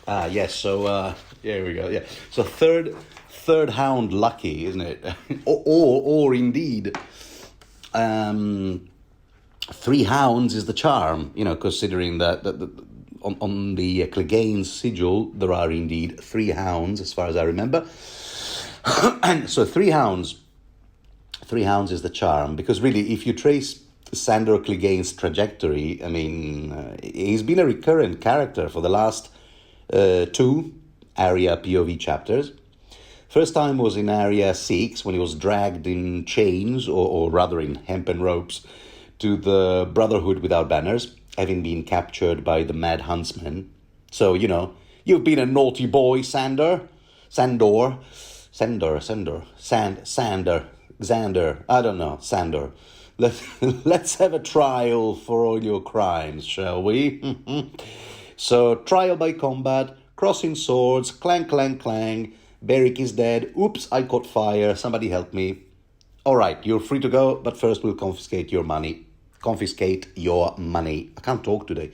Yes. So here we go. Yeah. So third hound lucky, isn't it? or indeed, three hounds is the charm. Considering that on the Clegane's sigil there are indeed three hounds, as far as I remember. And so three hounds is the charm, because really, if you trace Sandor Clegane's trajectory, I mean, he's been a recurrent character for the last two Arya POV chapters. First time was in Arya VI, when he was dragged in chains, or rather in hempen ropes, to the Brotherhood Without Banners, having been captured by the Mad Huntsman. So, you've been a naughty boy, Xander, I don't know, Sandor. Let's have a trial for all your crimes, shall we? So, trial by combat, crossing swords, clang, clang, clang. Beric is dead. Oops, I caught fire. Somebody help me. All right, you're free to go, but first we'll confiscate your money. I can't talk today.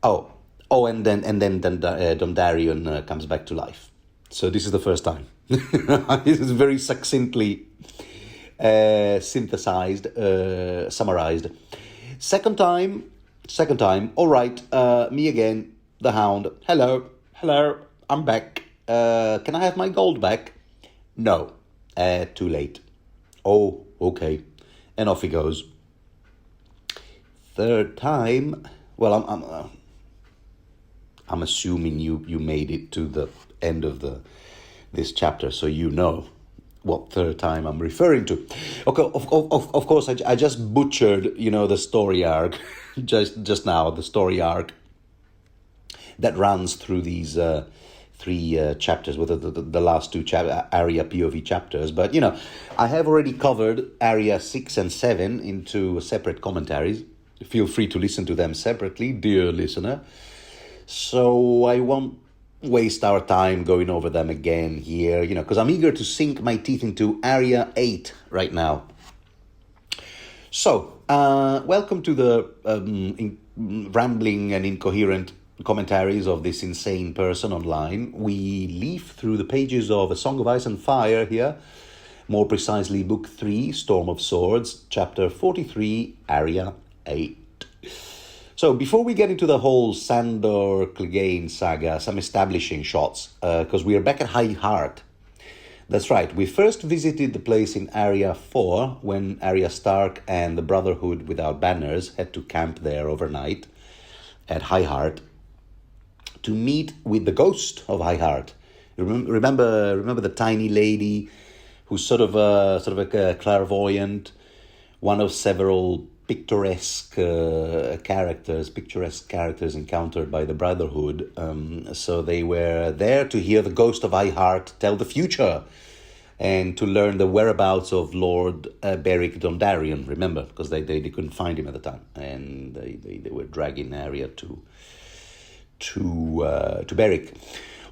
Oh, and then Dondarrion comes back to life. So this is the first time. This is very succinctly synthesized, summarized. Second time. All right, me again, the Hound. Hello, I'm back. Can I have my gold back? No, too late. Oh, okay, and off he goes. Third time. Well, I'm assuming you made it to the end of this chapter, so you know what third time I'm referring to. Okay, of course, I just butchered, the story arc, just now, the story arc that runs through these three chapters, with the last two Arya POV chapters. But, I have already covered Arya 6 and 7 into separate commentaries. Feel free to listen to them separately, dear listener. So I won't waste our time going over them again here, because I'm eager to sink my teeth into Arya VIII right now. So, welcome to the rambling and incoherent commentaries of this insane person online. We leaf through the pages of A Song of Ice and Fire here, more precisely Book 3, Storm of Swords, Chapter 43, Arya VIII. So before we get into the whole Sandor Clegane saga, some establishing shots, because we are back at High Heart. That's right, we first visited the place in Arya 4 when Arya Stark and the Brotherhood Without Banners had to camp there overnight at High Heart to meet with the ghost of High Heart. Remember the tiny lady who's sort of a clairvoyant, one of several picturesque characters encountered by the Brotherhood. So they were there to hear the ghost of High Heart tell the future and to learn the whereabouts of Lord Beric Dondarrion. Remember, because they couldn't find him at the time, and they were dragging Arya to Beric.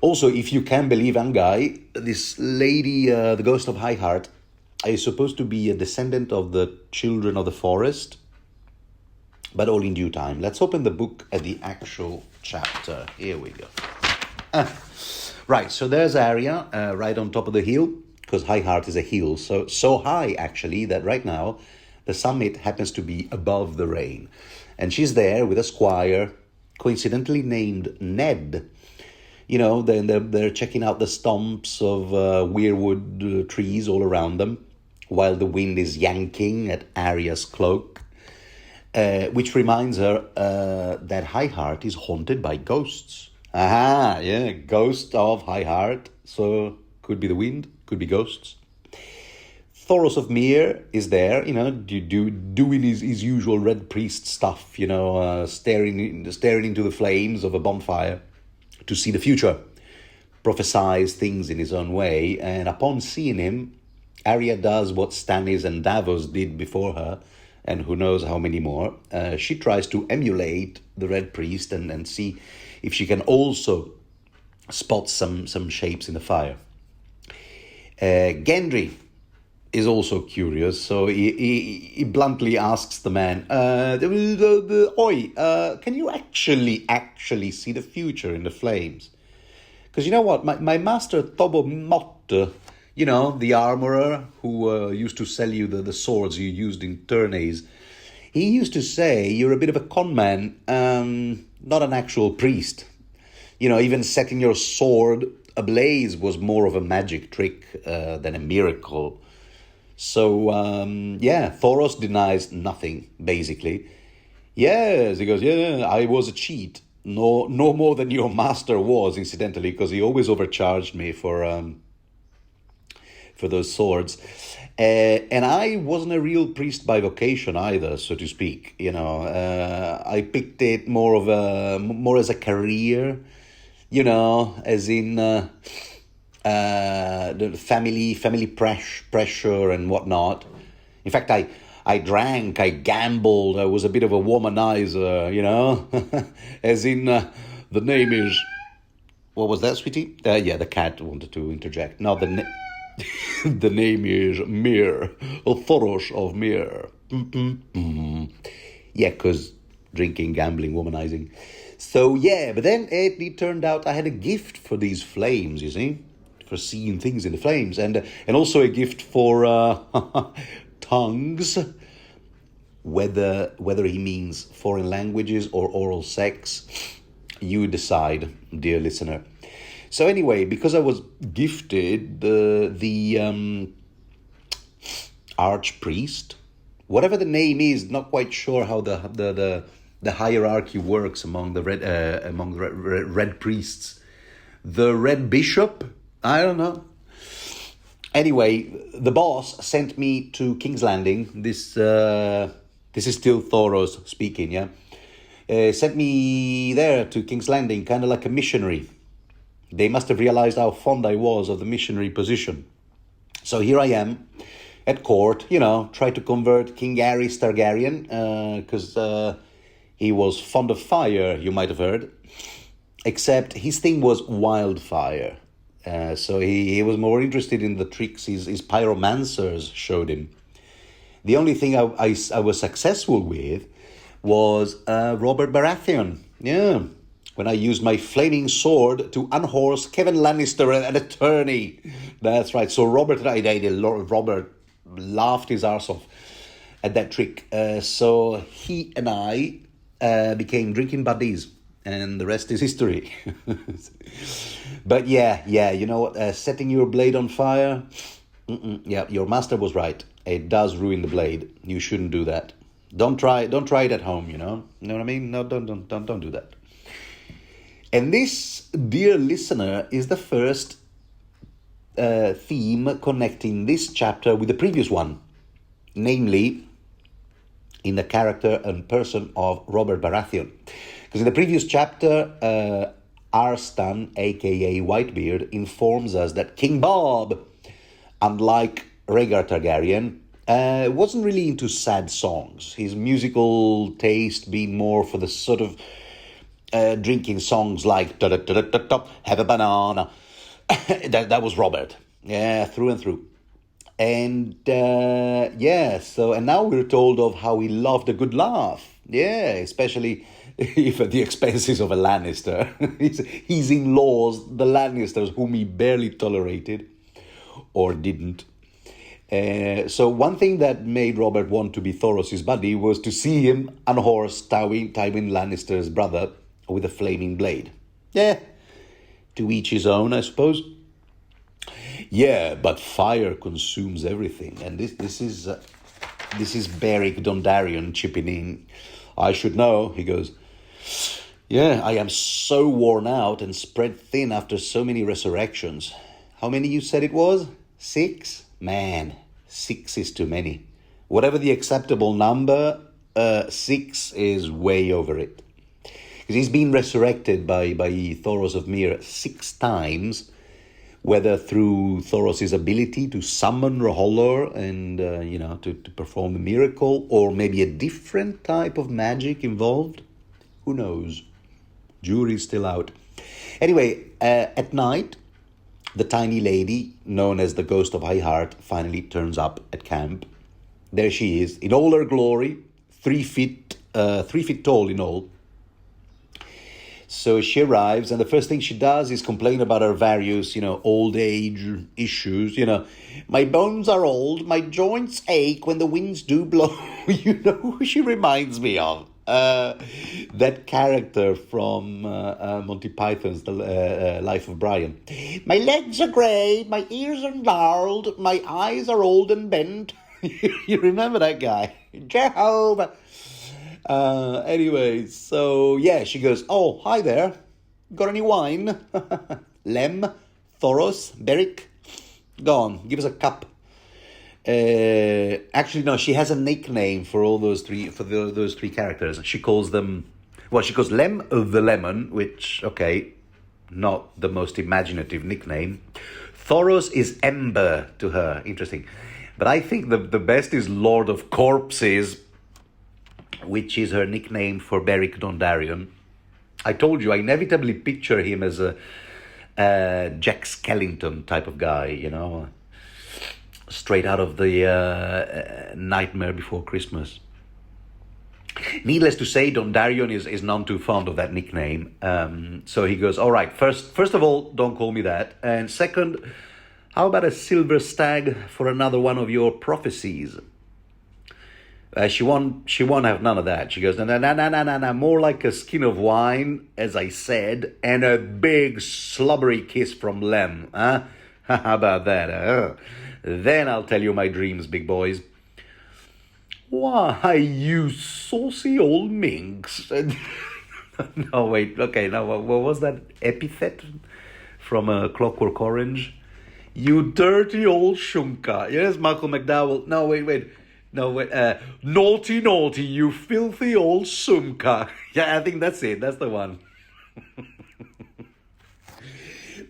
Also, if you can believe Angai, this lady, the ghost of High Heart, is supposed to be a descendant of the children of the forest, but all in due time. Let's open the book at the actual chapter. Here we go. Right, so there's Arya, right on top of the hill, because High Heart is a hill, so high, actually, that right now the summit happens to be above the rain. And she's there with a squire, coincidentally named Ned. They're checking out the stumps of weirwood trees all around them, while the wind is yanking at Arya's cloak, which reminds her that High Heart is haunted by ghosts. Aha, yeah, ghost of High Heart. So could be the wind, could be ghosts. Thoros of Myr is there, doing his usual Red Priest stuff, staring into the flames of a bonfire to see the future, prophesies things in his own way, and upon seeing him, Arya does what Stannis and Davos did before her, and who knows how many more. She tries to emulate the Red Priest and see if she can also spot some shapes in the fire. Gendry is also curious, so he bluntly asks the man, "Oi, can you actually see the future in the flames? Because you know what, my master Tobo Mott, the armorer who used to sell you the swords you used in tourneys, he used to say you're a bit of a con man, not an actual priest. Even setting your sword ablaze was more of a magic trick than a miracle." So, Thoros denies nothing, basically. Yes, he goes, yeah, I was a cheat. No more than your master was, incidentally, because he always overcharged me for those swords. And I wasn't a real priest by vocation either, so to speak. I picked it more as a career, as in the family pressure and whatnot. In fact, I drank, I gambled, I was a bit of a womanizer, as in the name is. What was that, sweetie? The cat wanted to interject. No, the name is Mir, Thoros of Mir. Yeah, because drinking, gambling, womanizing. So, but then it turned out I had a gift for these flames, you see, for seeing things in the flames, and also a gift for tongues, whether he means foreign languages or oral sex, you decide, dear listener. So anyway, because I was gifted the archpriest, whatever the name is, not quite sure how the hierarchy works among the red priests. The red bishop, I don't know. Anyway, the boss sent me to King's Landing. This is still Thoros speaking, yeah. Sent me there to King's Landing, kind of like a missionary. They must have realized how fond I was of the missionary position. So here I am at court, try to convert King Aerys Targaryen, because he was fond of fire, you might have heard. Except his thing was wildfire. So he was more interested in the tricks his pyromancers showed him. The only thing I was successful with was Robert Baratheon. Yeah. When I used my flaming sword to unhorse Kevin Lannister, an attorney. That's right. So Robert laughed his arse off at that trick. So he and I became drinking buddies, and the rest is history. But you know what? Setting your blade on fire. Yeah, your master was right. It does ruin the blade. You shouldn't do that. Don't try it at home. You know what I mean? No, don't do that. And this, dear listener, is the first theme connecting this chapter with the previous one, namely in the character and person of Robert Baratheon. Because in the previous chapter, Arstan, aka Whitebeard, informs us that King Bob, unlike Rhaegar Targaryen, wasn't really into sad songs. His musical taste being more for the sort of drinking songs like "Have a Banana." that was Robert, through and through. And and now we're told of how he loved a good laugh, especially if at the expenses of a Lannister. His in-laws, the Lannisters, whom he barely tolerated or didn't. So one thing that made Robert want to be Thoros' buddy was to see him unhorse Tywin Lannister's brother with a flaming blade. To each his own, I suppose. But fire consumes everything, and this is Beric Dondarrion chipping in. I should know, he goes. I am so worn out and spread thin after so many resurrections. How many you said it was? 6? Man, 6 is too many. Whatever the acceptable number, 6 is way over it. Because he's been resurrected by Thoros of Myr 6 times, whether through Thoros' ability to summon R'hllor and, to perform the miracle, or maybe a different type of magic involved. Who knows? Jury's still out. Anyway, at night, the tiny lady, known as the Ghost of High Heart, finally turns up at camp. There she is, in all her glory, 3 feet tall in all. So she arrives, and the first thing she does is complain about her various, old age issues. My bones are old, my joints ache when the winds do blow. You know who she reminds me of? That character from Monty Python's The Life of Brian. My legs are grey, my ears are gnarled, my eyes are old and bent. You remember that guy? Jehovah. Anyway, so yeah, she goes, oh, hi there. Got any wine? Lem, Thoros, Beric? Go on, give us a cup. Actually, no, she has a nickname for all those three, those three characters. She calls them, she calls Lem the Lemon, which, okay, not the most imaginative nickname. Thoros is Ember to her, interesting. But I think the best is Lord of Corpses, which is her nickname for Beric Dondarrion. I told you, I inevitably picture him as a Jack Skellington type of guy, straight out of the Nightmare Before Christmas. Needless to say, Dondarrion is none too fond of that nickname. So he goes, all right, first of all, don't call me that. And second, how about a silver stag for another one of your prophecies? She won't have none of that. She goes, no, more like a skin of wine, as I said, and a big slobbery kiss from Lem. Huh? How about that? Then I'll tell you my dreams, big boys. Why, you saucy old minx. No, wait, okay, now what was that epithet from Clockwork Orange? You dirty old shunka. Yes, Michael McDowell. No, wait. No, wait. Naughty, you filthy old sumka. Yeah, I think that's it. That's the one.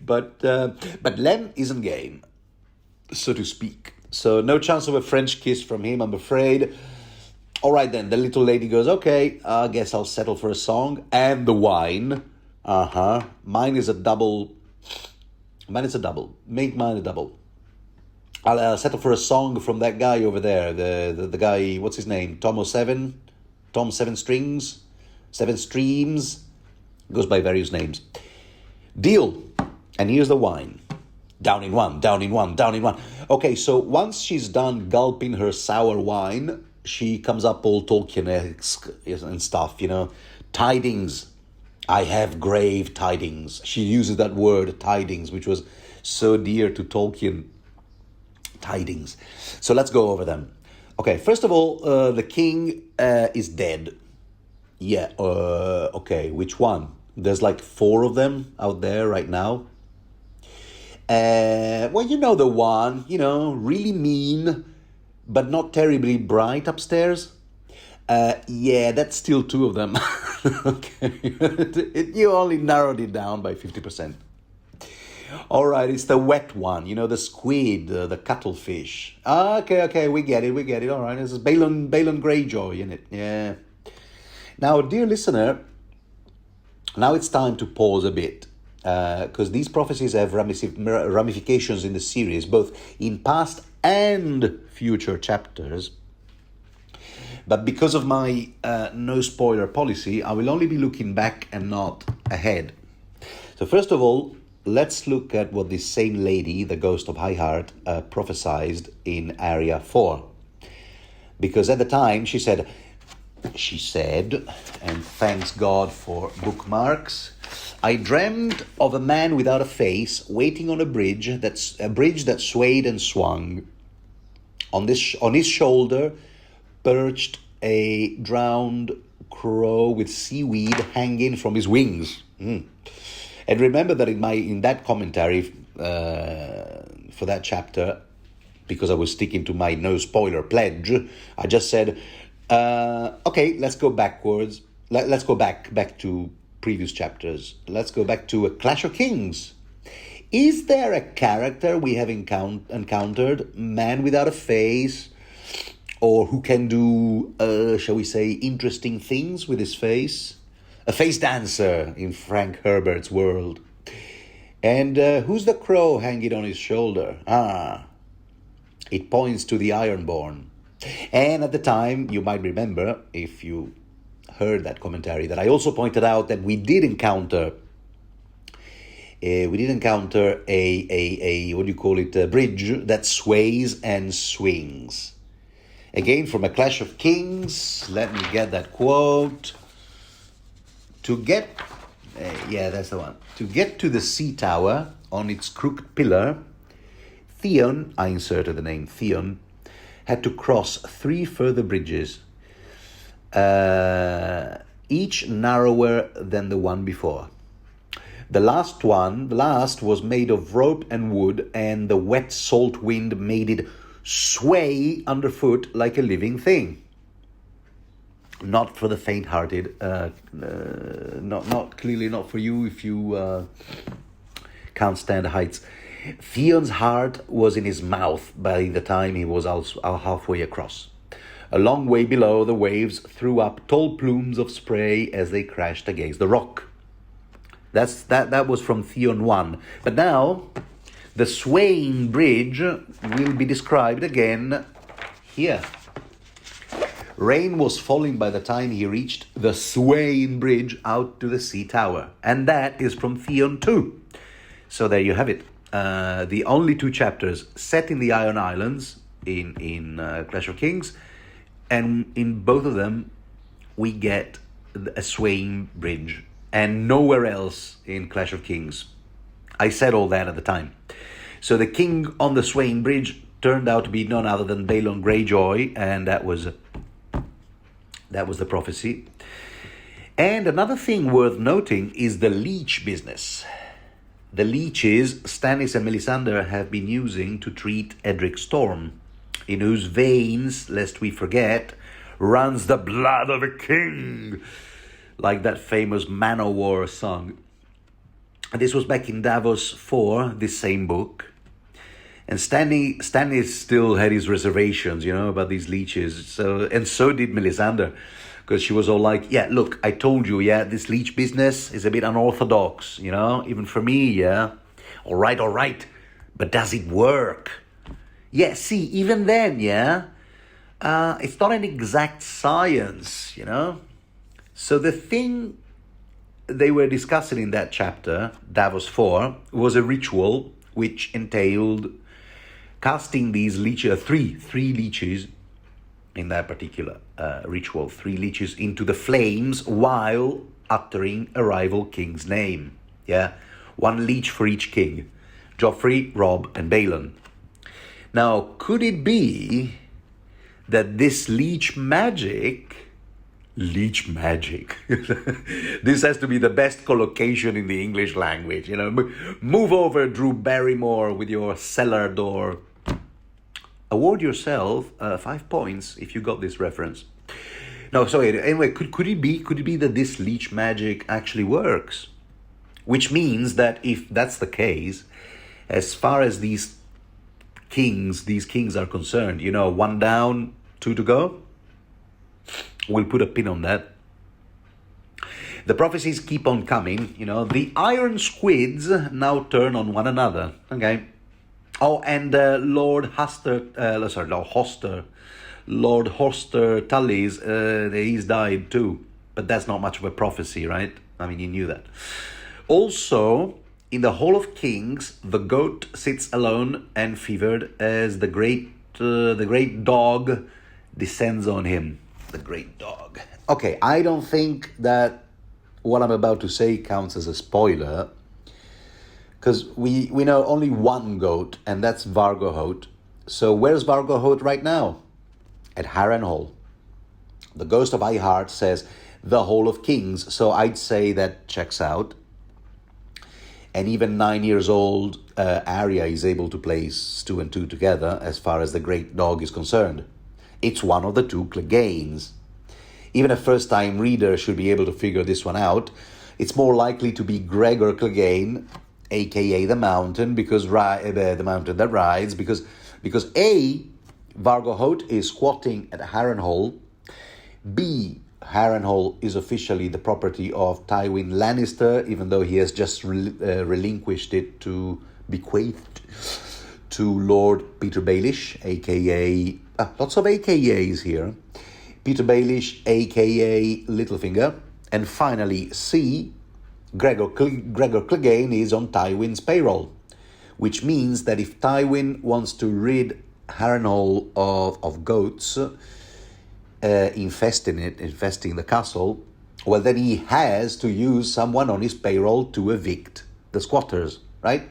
But Lem isn't game, so to speak. So no chance of a French kiss from him, I'm afraid. All right, then. The little lady goes, okay, I guess I'll settle for a song and the wine. Mine is a double. Make mine a double. I'll settle for a song from that guy over there. The guy, what's his name? Tom Seven Strings, Seven Streams. Goes by various names. Deal. And here's the wine. Down in one. Okay, so once she's done gulping her sour wine, she comes up all Tolkien-esque and stuff, Tidings. I have grave tidings. She uses that word, tidings, which was so dear to Tolkien. Tidings. So let's go over them. Okay, first of all, the king is dead. Yeah, okay, which one? There's like 4 of them out there right now. Well, the one, really mean, but not terribly bright upstairs. Yeah, that's still 2 of them. Okay, you only narrowed it down by 50%. All right, it's the wet one, the squid, the cuttlefish. Okay, we get it. All right, this is Balon Greyjoy in it. Yeah. Now, dear listener, now it's time to pause a bit, because these prophecies have ramifications in the series, both in past and future chapters. But because of my no spoiler policy, I will only be looking back and not ahead. So first of all, let's look at what this same lady, the Ghost of High Heart, prophesied in Arya 4. Because at the time she said, and thanks God for bookmarks, I dreamed of a man without a face waiting on a bridge that swayed and swung. On his shoulder perched a drowned crow with seaweed hanging from his wings. And remember that in that commentary for that chapter, because I was sticking to my no spoiler pledge, I just said, okay, let's go backwards. Let's go back to previous chapters. Let's go back to A Clash of Kings. Is there a character we have encountered, man without a face, or who can do, shall we say, interesting things with his face? A face dancer in Frank Herbert's world. And who's the crow hanging on his shoulder? It points to the Ironborn. And at the time, you might remember, if you heard that commentary, that I also pointed out that we did encounter a what do you call it, a bridge that sways and swings. Again, from A Clash of Kings, let me get that quote. That's the one. To get to the sea tower on its crooked pillar, Theon, I inserted the name Theon, had to cross 3 further bridges, each narrower than the one before. The last was made of rope and wood, and the wet salt wind made it sway underfoot like a living thing. Not for the faint-hearted, clearly not for you if you can't stand heights. Theon's heart was in his mouth by the time he was halfway across. A long way below, the waves threw up tall plumes of spray as they crashed against the rock. That was from Theon 1. But now, the swaying bridge will be described again here. Rain was falling by the time he reached the swaying bridge out to the sea tower. And that is from Theon 2. So there you have it. The only 2 chapters set in the Iron Islands in Clash of Kings. And in both of them, we get a swaying bridge. And nowhere else in Clash of Kings. I said all that at the time. So the king on the swaying bridge turned out to be none other than Balon Greyjoy, and that was the prophecy. And another thing worth noting is the leech business. The leeches Stannis and Melisandre have been using to treat Edric Storm, in whose veins, lest we forget, runs the blood of a king, like that famous Manowar song. And this was back in Davos 4, this same book. And Stannis still had his reservations, about these leeches. So did Melisandre, because she was all like, yeah, look, I told you, this leech business is a bit unorthodox, even for me, yeah. All right, but does it work? Yeah, see, even then, it's not an exact science, So the thing they were discussing in that chapter, Davos 4, was a ritual which entailed casting these leeches, three leeches in that particular ritual, 3 leeches into the flames while uttering a rival king's name. 1 leech for each king, Joffrey, Robb, and Balon. Now, could it be that this leech magic, this has to be the best collocation in the English language, Move over, Drew Barrymore, with your cellar door. Award yourself 5 points if you got this reference. No, sorry. Anyway, could it be that this leech magic actually works? Which means that if that's the case, as far as these kings are concerned, 1 down, 2 to go. We'll put a pin on that. The prophecies keep on coming. The iron squids now turn on one another. Okay. Oh, and Lord Hoster Tully's, he's died too. But that's not much of a prophecy, right? I mean, you knew that. Also, in the Hall of Kings, the goat sits alone and fevered as the great dog descends on him. The great dog. Okay, I don't think that what I'm about to say counts as a spoiler, because we know only one goat, and that's Vargohoat. So where's Vargohoat right now? At Harrenhal. The Ghost of Iheart says the Hall of Kings, so I'd say that checks out. And even 9 years old Arya is able to place 2 and 2 together as far as the great dog is concerned. It's one of the 2 Cleganes. Even a first-time reader should be able to figure this one out. It's more likely to be Gregor Clegane, a.k.a. the Mountain, the Mountain that rides, because A, Vargohoat is squatting at Harrenhal. B, Harrenhal is officially the property of Tywin Lannister, even though he has just relinquished it to bequeathed to Lord Peter Baelish, aka lots of AKAs here. Peter Baelish, aka Littlefinger, and finally C. Gregor Clegane is on Tywin's payroll, which means that if Tywin wants to rid Harrenhal of goats infesting the castle, well, then he has to use someone on his payroll to evict the squatters, right?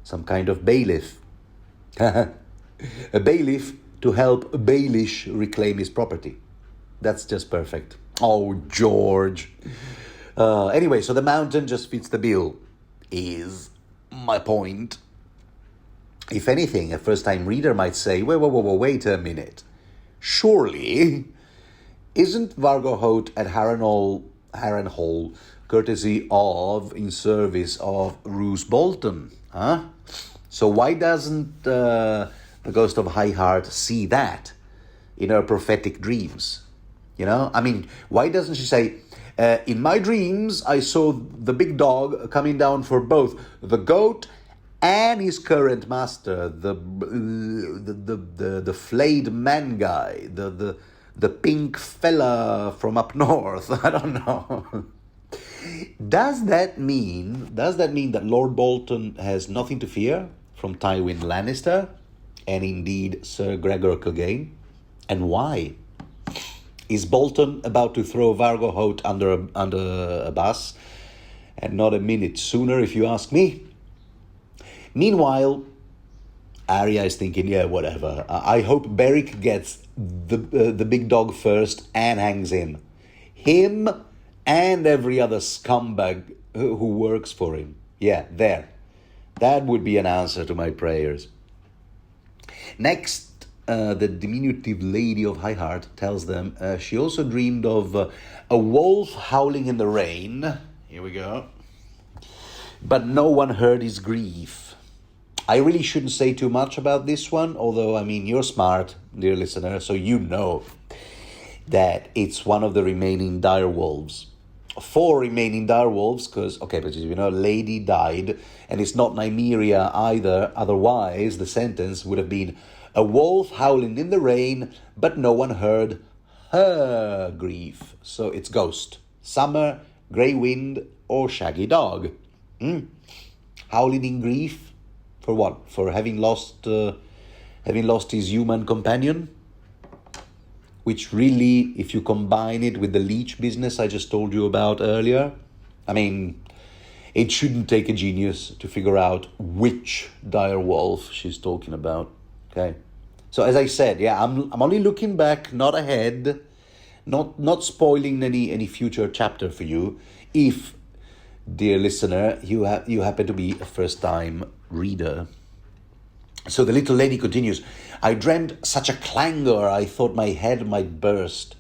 Some kind of bailiff. A bailiff to help Baelish reclaim his property. That's just perfect. Oh, George. Anyway, so the mountain just fits the bill, is my point. If anything, a first-time reader might say, wait a minute. Surely, isn't Vargo Hoat at Harrenhal courtesy of, in service of Roose Bolton? Huh? So why doesn't the Ghost of High Heart see that in her prophetic dreams? You know, I mean, why doesn't she say, in my dreams, I saw the big dog coming down for both the goat and his current master, the flayed man guy, the pink fella from up north. I don't know. Does that mean that Lord Bolton has nothing to fear from Tywin Lannister and indeed Sir Gregor Clegane? And why? Is Bolton about to throw Vargo Hoat under a bus? And not a minute sooner, if you ask me. Meanwhile, Arya is thinking, yeah, whatever. I hope Beric gets the big dog first and hangs him. Him and every other scumbag who works for him. Yeah, there. That would be an answer to my prayers. Next, the diminutive lady of High Heart tells them she also dreamed of a wolf howling in the rain. Here we go. But no one heard his grief. I really shouldn't say too much about this one, although, I mean, you're smart, dear listener, so you know that it's one of the remaining direwolves. 4 remaining direwolves, because, okay, but you know, lady died, and it's not Nymeria either, otherwise the sentence would have been a wolf howling in the rain, but no one heard her grief. So it's ghost, summer, grey wind, or shaggy dog. Howling in grief for what? For having lost his human companion? Which really, if you combine it with the leech business I just told you about earlier, I mean, it shouldn't take a genius to figure out which dire wolf she's talking about. Okay, so as I said, yeah, I'm only looking back, not ahead, not spoiling any future chapter for you. If, dear listener, you happen to be a first-time reader. So the little lady continues, I dreamt such a clangor, I thought my head might burst.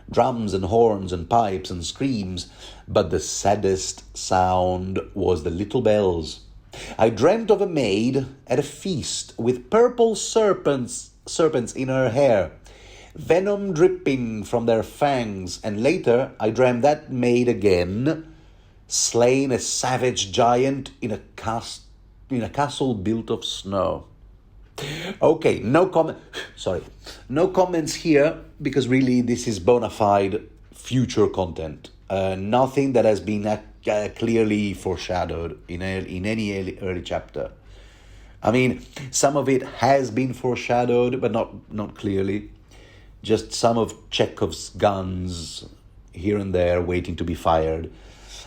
Drums and horns and pipes and screams, but the saddest sound was the little bells. I dreamt of a maid at a feast with purple serpents in her hair, venom dripping from their fangs, and later I dreamt that maid again, slain a savage giant in a castle built of snow. Okay, no comments here, because really this is bona fide future content. Nothing that has been clearly foreshadowed in any early chapter. I mean, some of it has been foreshadowed, but not clearly. Just some of Chekhov's guns here and there waiting to be fired.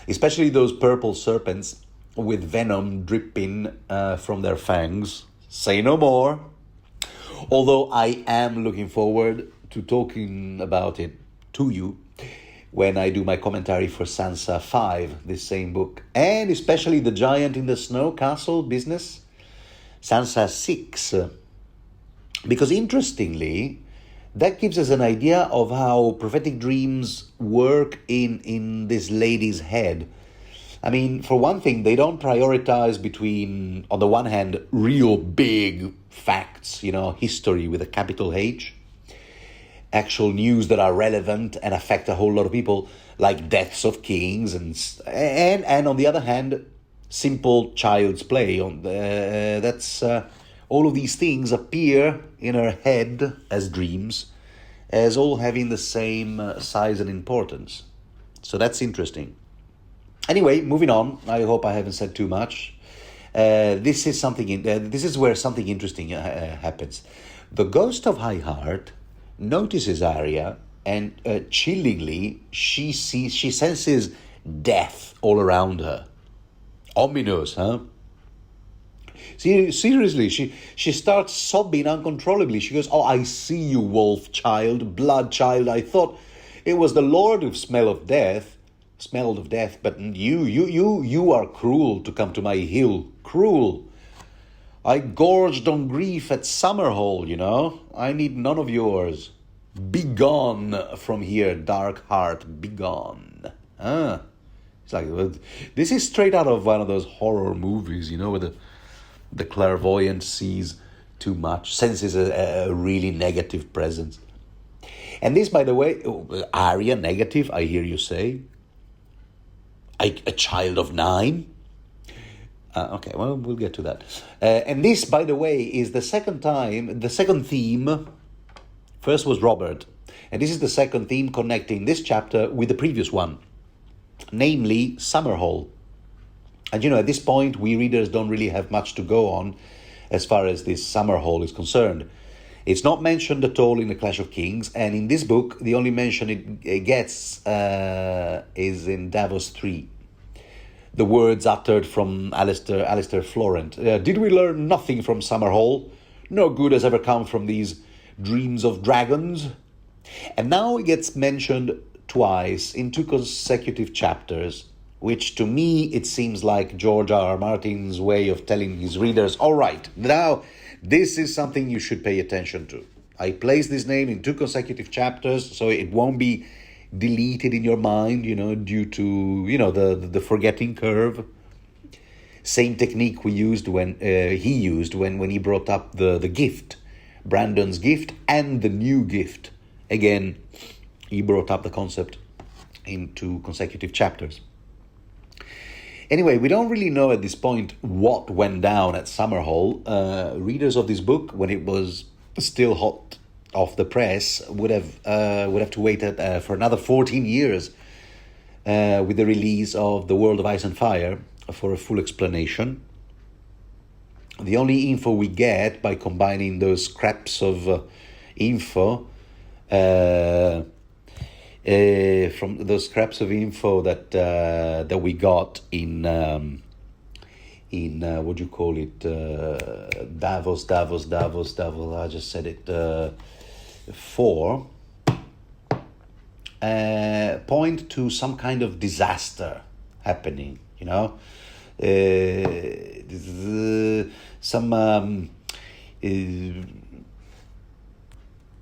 Especially those purple serpents with venom dripping from their fangs. Say no more. Although I am looking forward to talking about it to you when I do my commentary for Sansa 5, this same book. And especially the giant in the snow castle business, Sansa 6. Because interestingly, that gives us an idea of how prophetic dreams work in this lady's head. I mean, for one thing, they don't prioritize between, on the one hand, real big facts, history with a capital H, actual news that are relevant and affect a whole lot of people, like deaths of kings, and on the other hand, simple child's play. That's all of these things appear in her head as dreams, as all having the same size and importance. So that's interesting. Anyway, moving on. I hope I haven't said too much. This is where something interesting happens. The ghost of High Heart notices Arya, and chillingly, she senses death all around her. Ominous, huh? Seriously, she starts sobbing uncontrollably. She goes, "Oh, I see you, wolf child, blood child. I thought it was the Lord who smelled of death, but you are cruel to come to my hill. Cruel. I gorged on grief at Summerhall, you know. I need none of yours. Begone from here, dark heart, begone." It's like, this is straight out of one of those horror movies, you know, where the clairvoyant sees too much, senses a really negative presence. And this, by the way, Arya, negative, I hear you say. A child of 9? Okay, well, we'll get to that. And this, by the way, is the second theme. First was Robert. And this is the second theme connecting this chapter with the previous one, namely Summerhall. And, you know, at this point, we readers don't really have much to go on as far as this Summerhall is concerned. It's not mentioned at all in The Clash of Kings, and in this book, the only mention it gets is in Davos 3. The words uttered from Alistair Florent. "Did we learn nothing from Summerhall? No good has ever come from these dreams of dragons." And now it gets mentioned twice in 2 consecutive chapters, which to me it seems like George R. R. Martin's way of telling his readers, all right, now this is something you should pay attention to. I place this name in 2 consecutive chapters so it won't be deleted in your mind, you know, due to, you know, the forgetting curve. Same technique he used when he brought up the gift, Brandon's gift and the new gift. Again, he brought up the concept in 2 consecutive chapters. Anyway, we don't really know at this point what went down at Summerhall. Readers of this book, when it was still hot off the press, would have to wait for another 14 years with the release of The World of Ice and Fire for a full explanation. The only info we get by combining those scraps of info from those scraps of info that we got in what do you call it, Davos. I just said it. 4 point to some kind of disaster happening. You know, some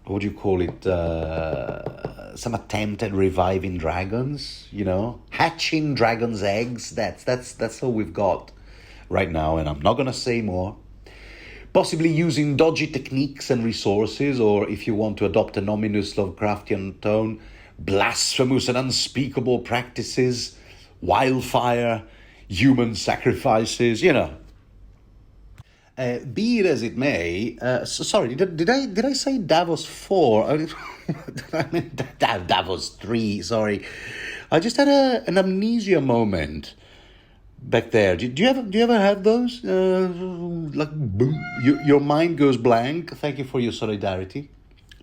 what do you call it? Some attempt at reviving dragons. You know, hatching dragons' eggs. That's all we've got right now, and I'm not gonna say more. Possibly using dodgy techniques and resources, or if you want to adopt an ominous Lovecraftian tone, blasphemous and unspeakable practices, wildfire, human sacrifices. You know. Be it as it may, sorry, did I say Davos 4? I meant Davos 3, sorry. I just had an amnesia moment back there. Do you ever have those? Like, boom, your mind goes blank? Thank you for your solidarity.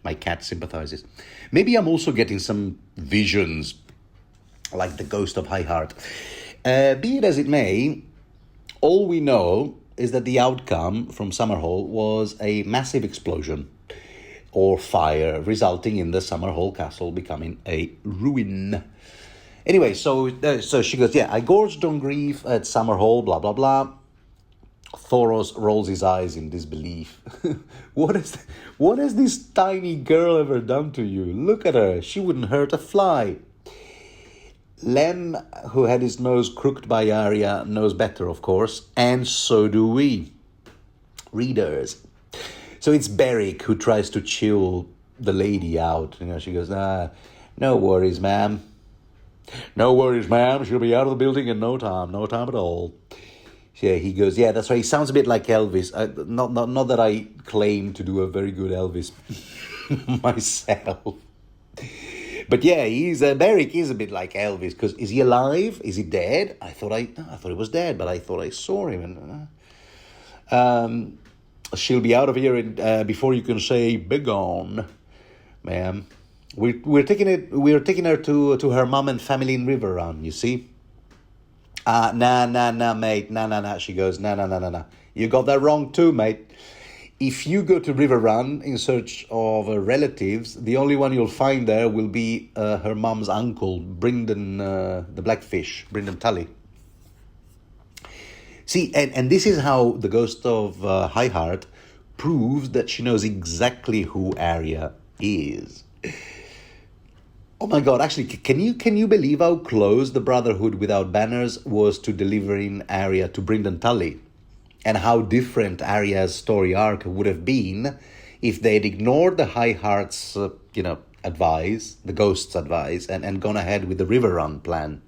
My cat sympathizes. Maybe I'm also getting some visions, like the ghost of High Heart. Be it as it may, all we know is that the outcome from Summerhall was a massive explosion or fire, resulting in the Summerhall castle becoming a ruin. Anyway, so she goes, yeah, I gorged on grief at Summerhall, blah, blah, blah. Thoros rolls his eyes in disbelief. What has this tiny girl ever done to you? Look at her. She wouldn't hurt a fly. Lem, who had his nose crooked by Arya, knows better, of course, and so do we, readers. So it's Beric who tries to chill the lady out. She goes, no worries, ma'am. No worries, ma'am. She'll be out of the building in no time. No time at all. Yeah, he goes, yeah, that's right. He sounds a bit like Elvis. Not that I claim to do a very good Elvis myself. But yeah, Beric is a bit like Elvis, because is he alive? Is he dead? I thought he was dead, but I thought I saw him. She'll be out of here before you can say begone, ma'am. We're taking her to her mom and family in River Run. You see. Nah, mate. Nah. She goes, nah. You got that wrong too, mate. If you go to River Run in search of relatives, the only one you'll find there will be her mom's uncle, Brendan, the Blackfish, Brendan Tully. See, and this is how the ghost of High Heart proves that she knows exactly who Arya is. Oh my God! Actually, can you believe how close the Brotherhood without banners was to delivering Arya to Brendan Tully, and how different Arya's story arc would have been if they had ignored the High Heart's advice, the Ghost's advice, and gone ahead with the River Run plan,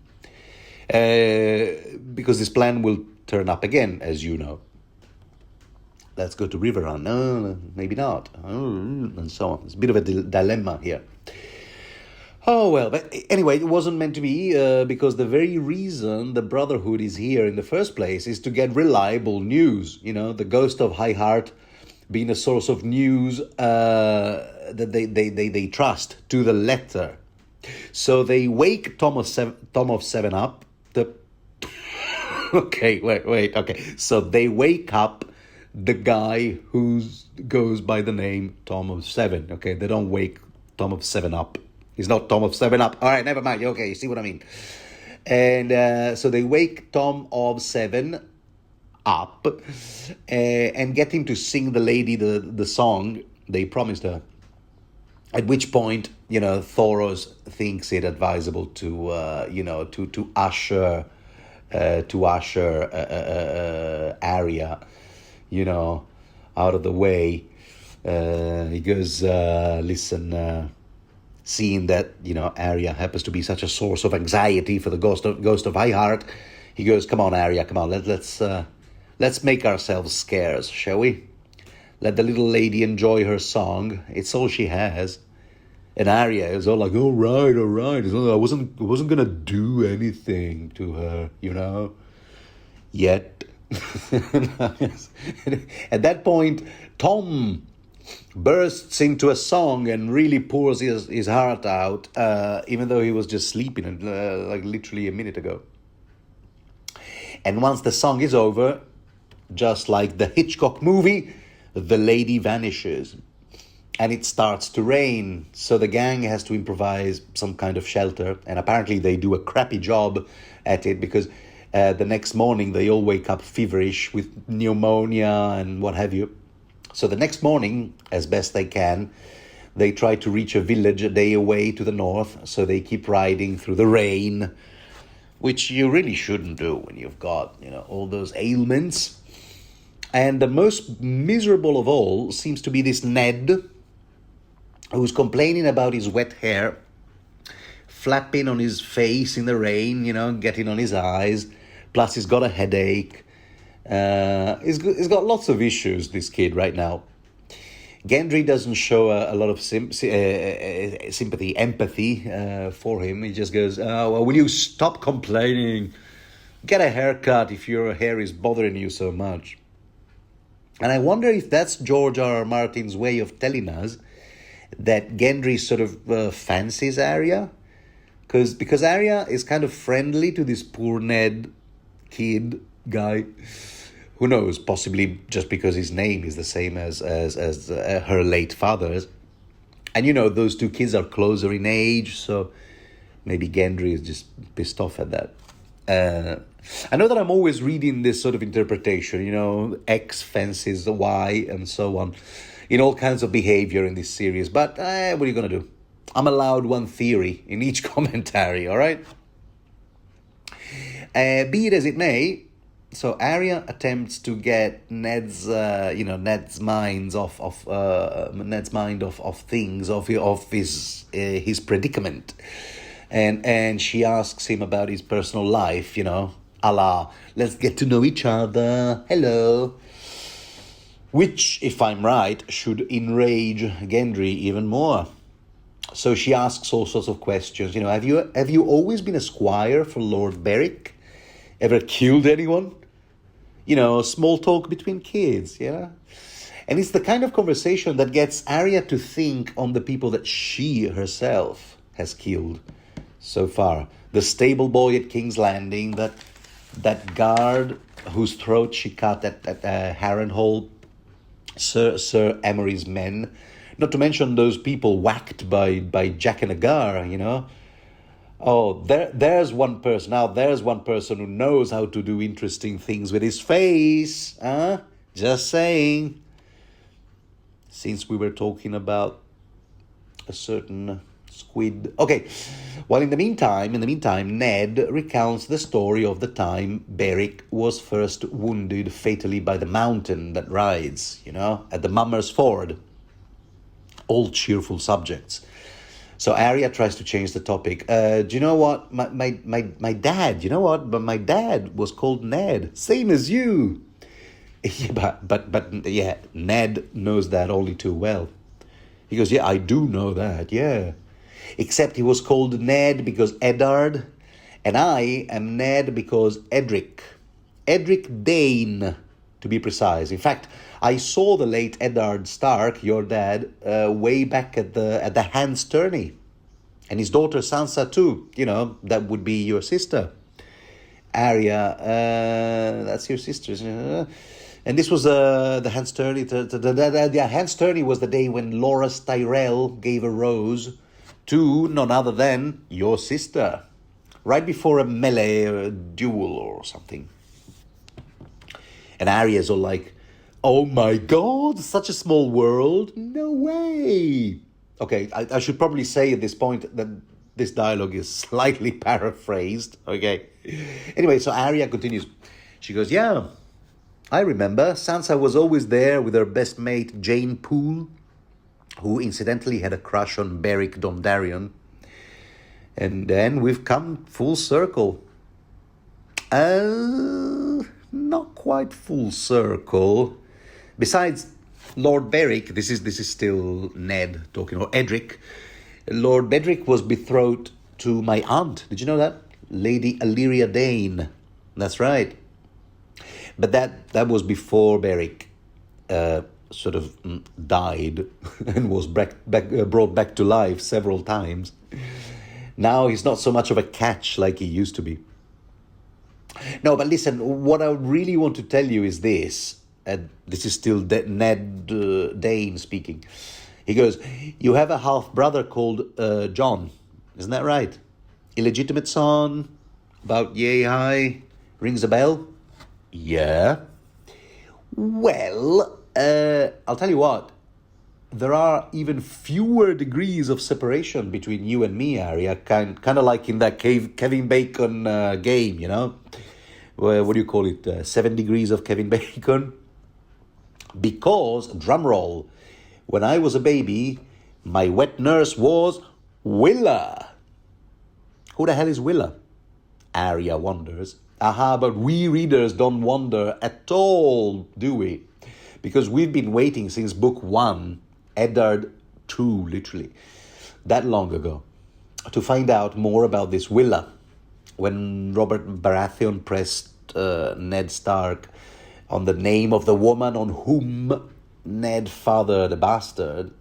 because this plan will turn up again, as you know. Let's go to River Run. No, maybe not. And so on. It's a bit of a dilemma here. Oh, well, but anyway, it wasn't meant to be, because the very reason the Brotherhood is here in the first place is to get reliable news. The ghost of High Heart being a source of news that they trust to the letter. So they wake Tom of Seven up. Okay, wait. Okay, so they wake up the guy who goes by the name Tom of Seven. Okay, they don't wake Tom of Seven up. He's not Tom of Seven Up. All right, never mind. Okay, you see what I mean. And so they wake Tom of Seven up and get him to sing the lady the song they promised her. At which point, Thoros thinks it advisable to usher Arya, out of the way. He goes, listen. Seeing that Arya happens to be such a source of anxiety for the ghost of High Heart, he goes, "Come on, Arya, come on, let's make ourselves scarce, shall we? Let the little lady enjoy her song. It's all she has." And Arya is all like, "All right. I wasn't gonna do anything to her, yet." At that point, Tom bursts into a song and really pours his heart out, even though he was just sleeping like literally a minute ago. And once the song is over, just like the Hitchcock movie, the lady vanishes and it starts to rain. So the gang has to improvise some kind of shelter, and apparently they do a crappy job at it, because the next morning they all wake up feverish with pneumonia and what have you. So the next morning, as best they can, they try to reach a village a day away to the north. So they keep riding through the rain, which you really shouldn't do when you've got, all those ailments. And the most miserable of all seems to be this Ned, who's complaining about his wet hair, flapping on his face in the rain, getting on his eyes. Plus he's got a headache. He's got lots of issues, this kid, right now. Gendry doesn't show a lot of sympathy, empathy for him. He just goes, "Oh, well, will you stop complaining? Get a haircut if your hair is bothering you so much." And I wonder if that's George R.R. Martin's way of telling us that Gendry sort of fancies Arya. Because Arya is kind of friendly to this poor Ned kid guy. Who knows? Possibly just because his name is the same as her late father's, and those two kids are closer in age, so maybe Gendry is just pissed off at that. I know that I'm always reading this sort of interpretation, X fancies Y and so on, in all kinds of behavior in this series. But what are you gonna do? I'm allowed one theory in each commentary. All right. Be it as it may. So Arya attempts to get Ned's minds Ned's mind of things of his predicament, and she asks him about his personal life. A la, let's get to know each other. Hello. Which, if I'm right, should enrage Gendry even more. So she asks all sorts of questions. Have you always been a squire for Lord Beric? Ever killed anyone? Small talk between kids, yeah? And it's the kind of conversation that gets Arya to think on the people that she herself has killed so far. The stable boy at King's Landing, that guard whose throat she cut at Harrenhal, Sir Emery's men, not to mention those people whacked by Jack and Agar, Oh, there's one person. Now there's one person who knows how to do interesting things with his face. Huh? Just saying. Since we were talking about a certain squid. Okay. Well, in the meantime, Ned recounts the story of the time Beric was first wounded fatally by the mountain that rides, at the Mummers Ford. All cheerful subjects. So Arya tries to change the topic. Do you know what? My dad, But my dad was called Ned. Same as you. Yeah, but Ned knows that only too well. He goes, yeah, I do know that, yeah. Except he was called Ned because Eddard, and I am Ned because Edric. Edric Dane, to be precise. In fact, I saw the late Eddard Stark, your dad, way back at the Hand's Tourney. And his daughter Sansa too. That would be your sister. Arya, that's your sister. And this was the Hand's Tourney. The Hand's Tourney was the day when Loras Tyrell gave a rose to none other than your sister. Right before a melee duel or something. And Arya's all like, oh my God, such a small world? No way. Okay, I should probably say at this point that this dialogue is slightly paraphrased. Okay. Anyway, so Arya continues. She goes, yeah, I remember. Sansa was always there with her best mate, Jane Poole, who incidentally had a crush on Beric Dondarrion. And then we've come full circle. Not quite full circle. Besides, Lord Beric, this is still Ned talking, or Edric. Lord Beric was betrothed to my aunt. Did you know that? Lady Illyria Dane. That's right. But that was before Beric sort of died and was brought back to life several times. Now he's not so much of a catch like he used to be. No, but listen, what I really want to tell you is this. This is still Ned Dane speaking. He goes, you have a half-brother called John. Isn't that right? Illegitimate son, about yay high, rings a bell? Yeah. Well, I'll tell you what. There are even fewer degrees of separation between you and me, Arya. Kind of like in that Kevin Bacon game, What do you call it? 7 degrees of Kevin Bacon? Because, drumroll, when I was a baby, my wet nurse was Willa. Who the hell is Willa? Arya wonders. Aha, but we readers don't wonder at all, do we? Because we've been waiting since book 1, Eddard 2, literally, that long ago, to find out more about this Willa. When Robert Baratheon pressed Ned Stark on the name of the woman on whom Ned fathered a bastard,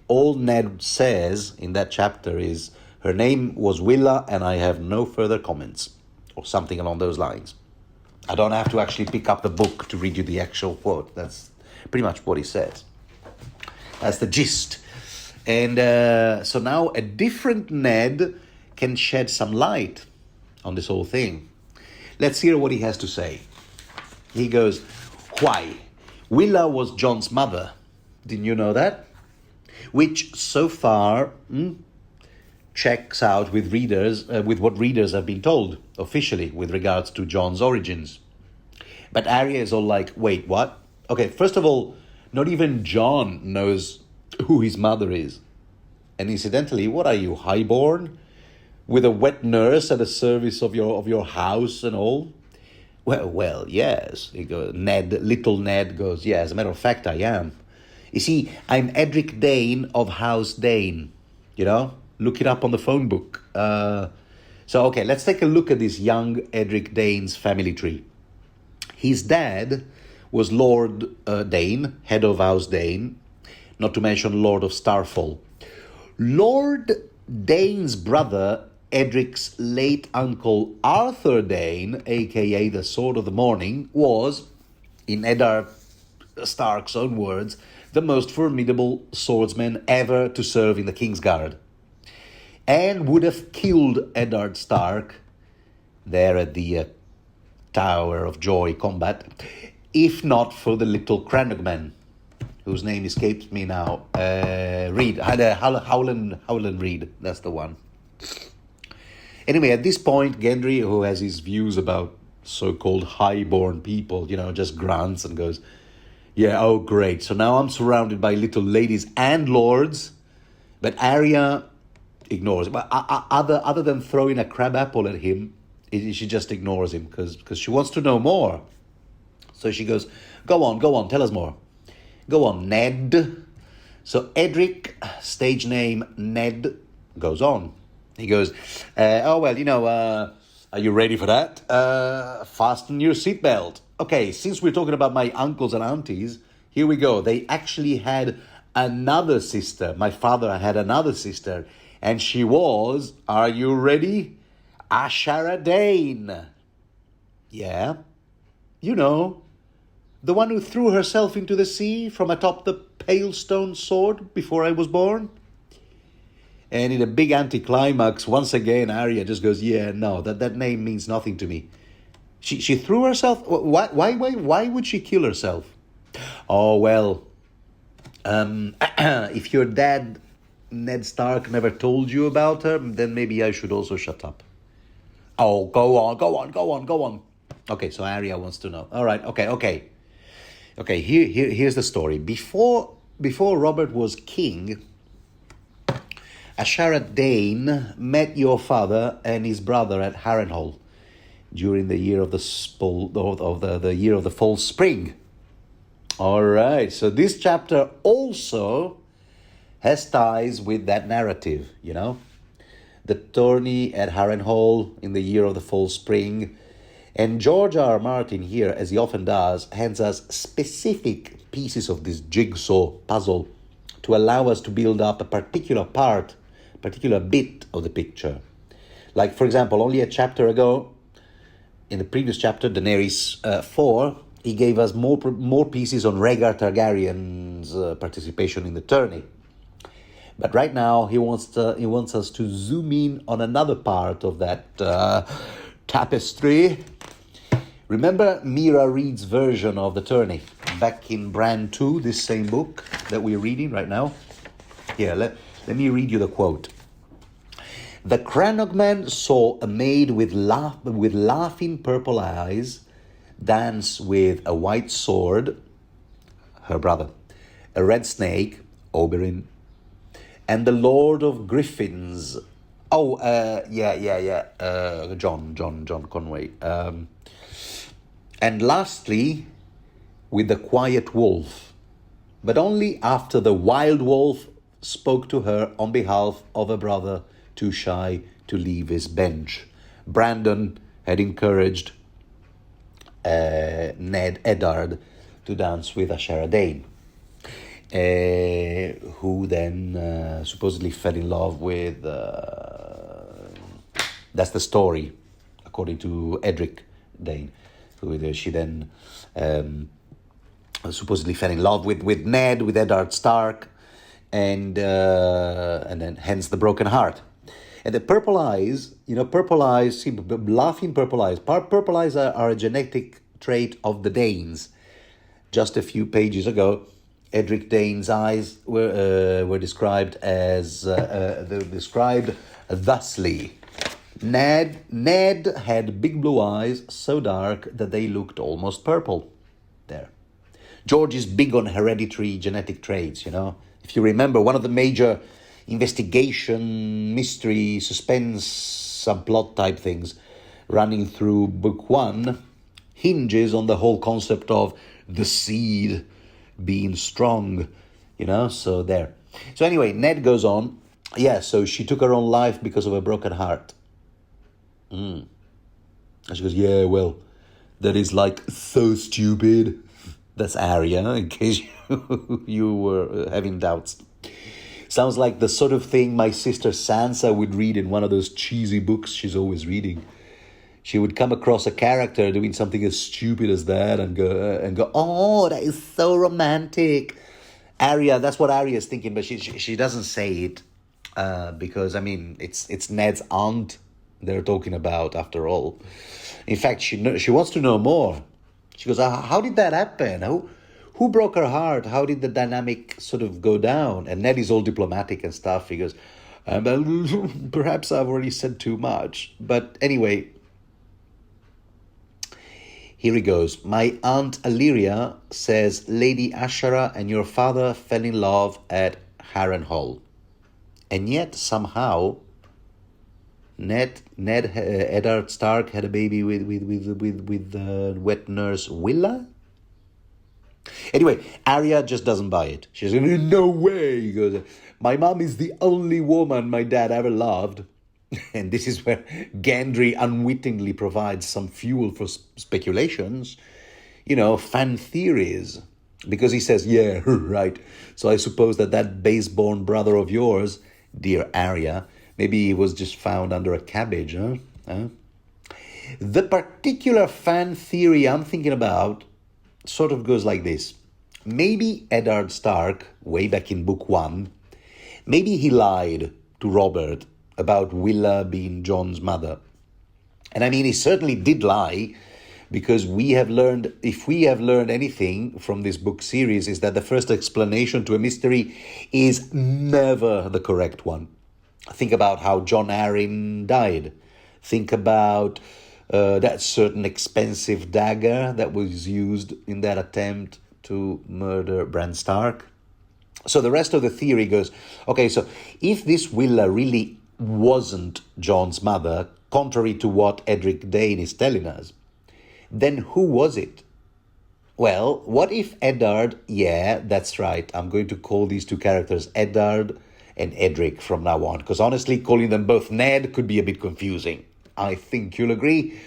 all Ned says in that chapter is, her name was Willa and I have no further comments, or something along those lines. I don't have to actually pick up the book to read you the actual quote. That's pretty much what he says. That's the gist. And so now a different Ned can shed some light on this whole thing. Let's hear what he has to say. He goes, why? Willa was Jon's mother. Didn't you know that? Which so far checks out with readers, with what readers have been told officially with regards to John's origins. But Arya is all like, wait, what? Okay, first of all, not even John knows who his mother is. And incidentally, what are you, highborn? With a wet nurse at the service of your house and all? Well, yes. He goes, little Ned goes, yeah, as a matter of fact, I am. You see, I'm Edric Dane of House Dane. You know? Look it up on the phone book. Okay, let's take a look at this young Edric Dane's family tree. His dad was Lord Dane, head of House Dane, not to mention Lord of Starfall. Lord Dane's brother, Edric's late uncle Arthur Dane, aka the Sword of the Morning, was, in Eddard Stark's own words, the most formidable swordsman ever to serve in the Kingsguard, and would have killed Eddard Stark there at the Tower of Joy combat, if not for the little Cranogman, whose name escapes me now. Howland Reed, that's the one. Anyway, at this point, Gendry, who has his views about so-called highborn people, just grunts and goes, yeah, oh great, so now I'm surrounded by little ladies and lords, but Arya ignores him. But other than throwing a crab apple at him, she just ignores him because she wants to know more. So she goes, go on, tell us more. Go on, Ned. So Edric, stage name Ned, goes on. He goes, are you ready for that? Fasten your seatbelt. Okay, since we're talking about my uncles and aunties, here we go. They actually had another sister. My father had another sister, and she was, are you ready? Ashara Dane. Yeah, the one who threw herself into the sea from atop the pale stone sword before I was born. And in a big anticlimax, once again, Arya just goes, yeah, no, that name means nothing to me. She threw herself? Why would she kill herself? Oh, well, if your dad, Ned Stark, never told you about her, then maybe I should also shut up. Oh, go on. Okay, so Arya wants to know. All right, okay. Okay, here's the story. Before Robert was king, Ashara Dane met your father and his brother at Harrenhal during the year of the year of the fall spring. All right, so this chapter also has ties with that narrative, the tourney at Harrenhal in the year of the fall spring. And George R. R. Martin here, as he often does, hands us specific pieces of this jigsaw puzzle to allow us to build up a particular bit of the picture. Like, for example, only a chapter ago, in the previous chapter, Daenerys 4, he gave us more pieces on Rhaegar Targaryen's participation in the tourney. But right now, he wants us to zoom in on another part of that tapestry. Remember Mira Reed's version of the tourney back in Bran 2, this same book that we're reading right now? Here, let me read you the quote. The Cranogman saw a maid with laughing purple eyes dance with a white sword, her brother, a red snake, Oberyn, and the Lord of Griffins. John Conway. And lastly, with the quiet wolf, but only after the wild wolf spoke to her on behalf of her brother, too shy to leave his bench. Brandon had encouraged Ned Eddard to dance with Ashara Dane, who then supposedly fell in love with... that's the story, according to Edric Dane. She then supposedly fell in love with Ned, with Eddard Stark, and then hence the broken heart. And the purple eyes, laughing purple eyes. Purple eyes are a genetic trait of the Danes. Just a few pages ago, Edric Dane's eyes were described as they were described thusly. Ned had big blue eyes, so dark that they looked almost purple. There. George is big on hereditary genetic traits, you know. If you remember, one of the major investigation, mystery, suspense, subplot type things running through book 1 hinges on the whole concept of the seed being strong, you know, so there. So anyway, Ned goes on. Yeah, so she took her own life because of a broken heart. And she goes, yeah, well, that is like so stupid. That's Arya, in case you were having doubts. Sounds like the sort of thing my sister Sansa would read in one of those cheesy books she's always reading. She would come across a character doing something as stupid as that and go, oh, that is so romantic. Arya, that's what Arya is thinking, but she doesn't say it because, I mean, it's Ned's aunt they're talking about after all. In fact, she wants to know more. She goes, how did that happen? Who broke her heart? How did the dynamic sort of go down? And Ned is all diplomatic and stuff. He goes, perhaps I've already said too much. But anyway, here he goes. My aunt Illyria says Lady Ashara and your father fell in love at Harrenhal. And yet, somehow, Eddard Stark had a baby with wet nurse Willa. Anyway, Arya just doesn't buy it. She's like, no way. He goes, my mom is the only woman my dad ever loved. And this is where Gendry unwittingly provides some fuel for speculations, you know, fan theories. Because he says, yeah, right. So I suppose that base-born brother of yours, dear Arya, maybe he was just found under a cabbage, huh? The particular fan theory I'm thinking about sort of goes like this. Maybe Eddard Stark, way back in book 1, maybe he lied to Robert about Willa being Jon's mother. And I mean, he certainly did lie, because if we have learned anything from this book series, is that the first explanation to a mystery is never the correct one. Think about how Jon Arryn died. Think about that certain expensive dagger that was used in that attempt to murder Bran Stark. So the rest of the theory goes, okay, so if this Willa really wasn't Jon's mother, contrary to what Edric Dane is telling us, then who was it? Well, what if Eddard, yeah, that's right, I'm going to call these two characters Eddard and Edric from now on, because honestly, calling them both Ned could be a bit confusing. I think you'll agree.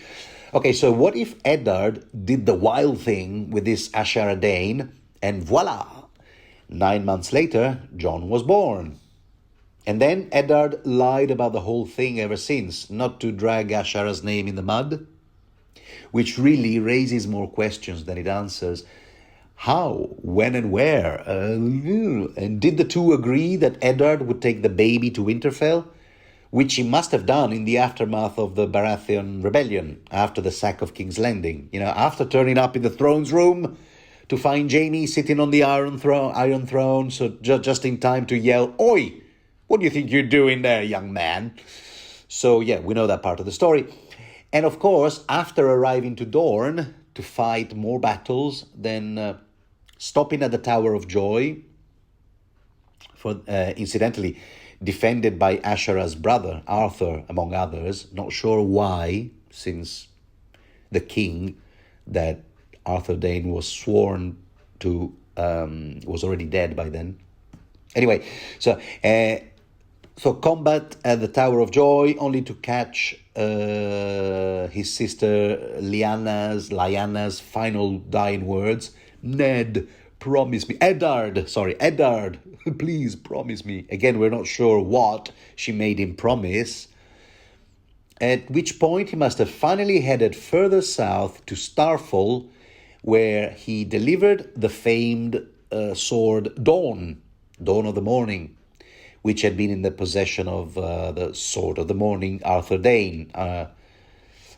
Okay, so what if Eddard did the wild thing with this Ashara Dane, and voila, 9 months later, Jon was born. And then Eddard lied about the whole thing ever since, not to drag Ashara's name in the mud, which really raises more questions than it answers. How, when and where? And did the two agree that Eddard would take the baby to Winterfell? Which he must have done in the aftermath of the Baratheon rebellion, after the sack of King's Landing. You know, after turning up in the throne's room to find Jaime sitting on the Iron Throne, so just in time to yell, "Oi! What do you think you're doing there, young man?" So yeah, we know that part of the story. And of course, after arriving to Dorne to fight more battles, then stopping at the Tower of Joy, for incidentally, defended by Ashara's brother, Arthur, among others. Not sure why, since the king that Arthur Dane was sworn to was already dead by then. Anyway, so combat at the Tower of Joy, only to catch his sister Lyanna's final dying words. Ned, promise me. Eddard, please promise me. Again, we're not sure what she made him promise. At which point he must have finally headed further south to Starfall, where he delivered the famed sword Dawn of the Morning, which had been in the possession of the Sword of the Morning, Arthur Dane.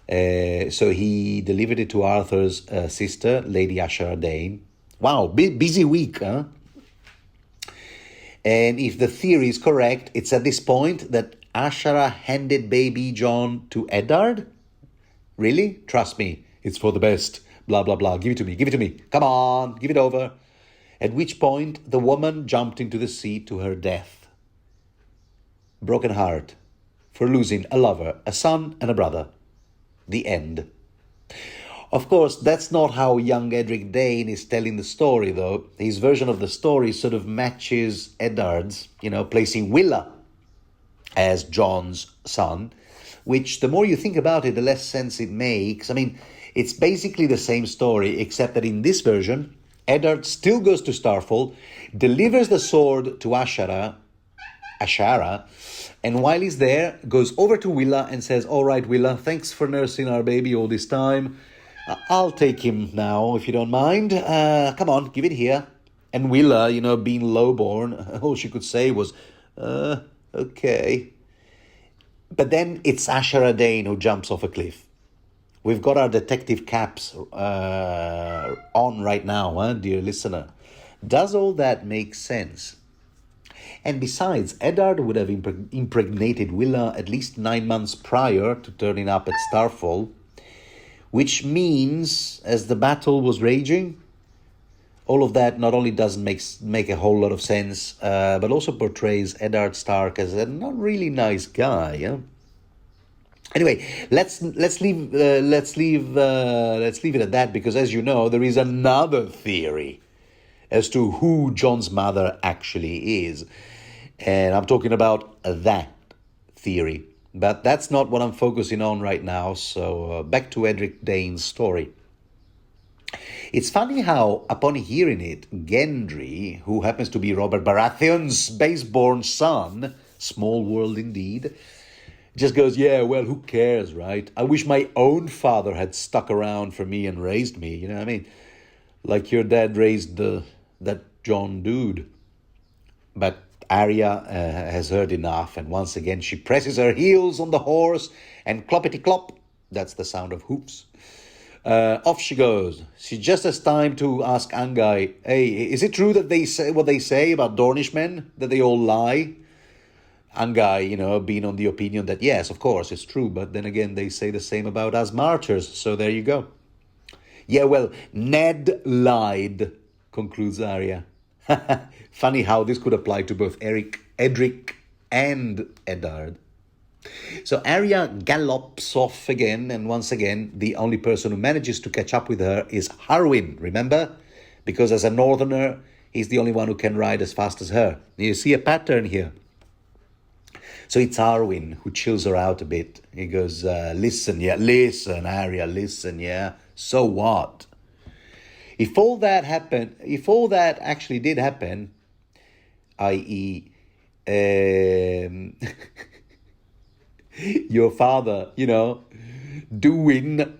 So he delivered it to Arthur's sister, Lady Ashara Dane. Wow, busy week, huh? And if the theory is correct, it's at this point that Ashara handed baby John to Eddard? Really? Trust me, it's for the best. Blah, blah, blah. Give it to me, give it to me. Come on, give it over. At which point, the woman jumped into the sea to her death. Broken heart for losing a lover, a son and a brother. The end. Of course, that's not how young Edric Dane is telling the story, though. His version of the story sort of matches Eddard's, placing Willa as John's son, which the more you think about it, the less sense it makes. I mean, it's basically the same story, except that in this version, Eddard still goes to Starfall, delivers the sword to Ashara, and while he's there, goes over to Willa and says, all right, Willa, thanks for nursing our baby all this time. I'll take him now, if you don't mind. Come on, give it here. And Willa, being lowborn, all she could say was, okay. But then it's Ashara Dane who jumps off a cliff. We've got our detective caps on right now, dear listener. Does all that make sense? And besides, Eddard would have impregnated Willa at least 9 months prior to turning up at Starfall, which means, as the battle was raging, all of that not only doesn't make a whole lot of sense, but also portrays Eddard Stark as a not really nice guy. Yeah? Anyway, let's leave it at that, because as you know, there is another theory as to who John's mother actually is, and I'm talking about that theory. But that's not what I'm focusing on right now, so back to Edric Dane's story. It's funny how, upon hearing it, Gendry, who happens to be Robert Baratheon's space-born son, small world indeed, just goes, yeah, well, who cares, right? I wish my own father had stuck around for me and raised me, you know what I mean? Like your dad raised that John dude. But Arya has heard enough, and once again she presses her heels on the horse, and cloppity-clop, that's the sound of hooves. Off she goes. She just has time to ask Anguy, hey, is it true that they say what they say about Dornish men, that they all lie? Anguy, being on the opinion that, yes, of course, it's true, but then again, they say the same about us martyrs, so there you go. Yeah, well, Ned lied, concludes Arya. Funny how this could apply to both Edric and Eddard. So Arya gallops off again, and once again, the only person who manages to catch up with her is Harwin, remember? Because as a northerner, he's the only one who can ride as fast as her. You see a pattern here. So it's Harwin who chills her out a bit. He goes, listen, Arya, listen, yeah, so what? If all that actually did happen, i.e., your father, doing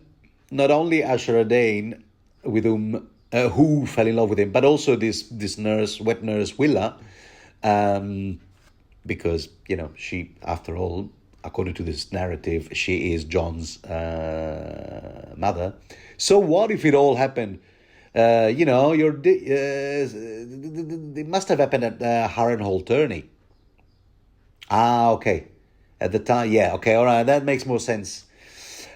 not only Ashara Dane, with who fell in love with him, but also this wet nurse Willa, because, she, after all, according to this narrative, she is John's mother. So what if it all happened? It must have happened at Harrenhal tourney. Okay. At the time, yeah, okay, all right, that makes more sense.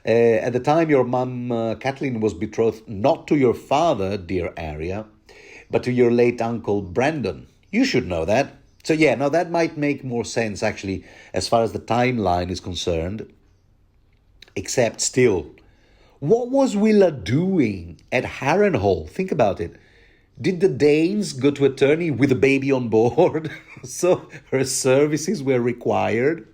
At the time, your mum, Kathleen, was betrothed not to your father, dear Arya, but to your late uncle, Brandon. You should know that. So yeah, no, that might make more sense, actually, as far as the timeline is concerned. Except still, what was Willa doing at Harrenhal? Think about it. Did the Danes go to a tourney with a baby on board? So her services were required?